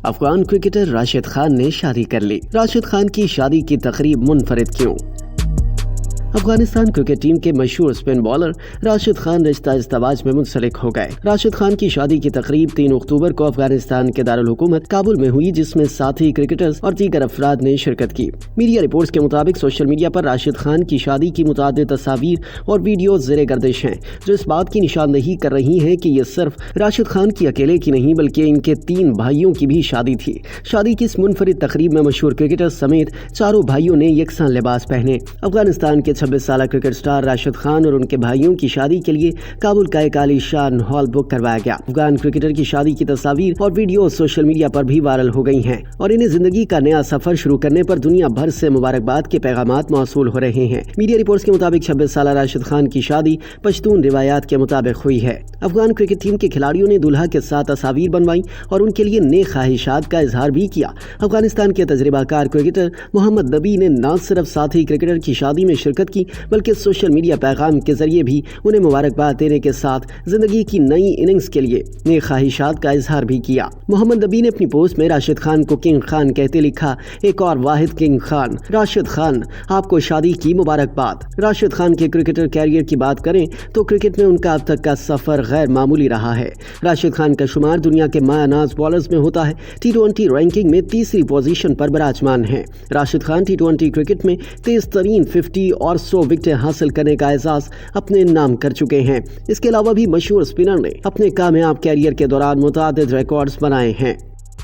Afghan cricketer Rashid Khan نے شادی کر لی۔ راشد خان کی شادی کی تقریب منفرد کیوں؟ افغانستان کرکٹ ٹیم کے مشہور اسپن بالر راشد خان رشتہ ازدواج میں منسلک ہو گئے۔ راشد خان کی شادی کی تقریب 3 اکتوبر کو افغانستان کے دارالحکومت کابل میں ہوئی، جس میں ساتھی کرکٹرز اور دیگر افراد نے شرکت کی۔ میڈیا رپورٹس کے مطابق سوشل میڈیا پر راشد خان کی شادی کی متعدد تصاویر اور ویڈیوز زیر گردش ہیں، جو اس بات کی نشاندہی کر رہی ہیں کہ یہ صرف راشد خان کی اکیلے کی نہیں بلکہ ان کے 3 بھائیوں کی بھی شادی تھی۔ شادی کی اس منفرد تقریب میں مشہور کرکٹرز سمیت چاروں بھائیوں نے یکساں لباس پہنے۔ افغانستان کے 26 سالہ کرکٹ سٹار راشد خان اور ان کے بھائیوں کی شادی کے لیے کابل کا ایک عالی شان ہال بک کروایا گیا۔ افغان کرکٹر کی شادی کی تصاویر اور ویڈیوز سوشل میڈیا پر بھی وائرل ہو گئی ہیں اور انہیں زندگی کا نیا سفر شروع کرنے پر دنیا بھر سے مبارکباد کے پیغامات موصول ہو رہے ہیں۔ میڈیا رپورٹس کے مطابق 26 سالہ راشد خان کی شادی پشتون روایات کے مطابق ہوئی ہے۔ افغان کرکٹ ٹیم کے کھلاڑیوں نے دولہا کے ساتھ تصاویر بنوائی اور ان کے لیے نیک خواہشات کا اظہار بھی کیا۔ افغانستان کے تجربہ کار کرکٹر محمد نبی نے نہ صرف ساتھی کرکٹر کی شادی میں شرکت کی بلکہ سوشل میڈیا پیغام کے ذریعے بھی انہیں مبارکباد دینے کے ساتھ زندگی کی نئی اننگز کے لیے نیک خواہشات کا اظہار بھی کیا۔ محمد نبی نے اپنی پوسٹ میں راشد خان کو کنگ خان کہتے لکھا، ایک اور واحد کنگ خان راشد خان، آپ کو شادی کی مبارکباد۔ راشد خان کے کرکٹر کیریئر کی بات کریں تو کرکٹ میں ان کا اب تک کا سفر غیر معمولی رہا ہے۔ راشد خان کا شمار دنیا کے مایہ ناز بالرز میں ہوتا ہے۔ T20 رینکنگ میں تیسری پوزیشن پر براجمان ہیں۔ راشد خان T20 کرکٹ میں تیز ترین 50 اور 100 وکٹیں حاصل کرنے کا اعزاز اپنے نام کر چکے ہیں۔ اس کے علاوہ بھی مشہور اسپنر نے اپنے کامیاب کیریئر کے دوران متعدد ریکارڈز بنائے ہیں۔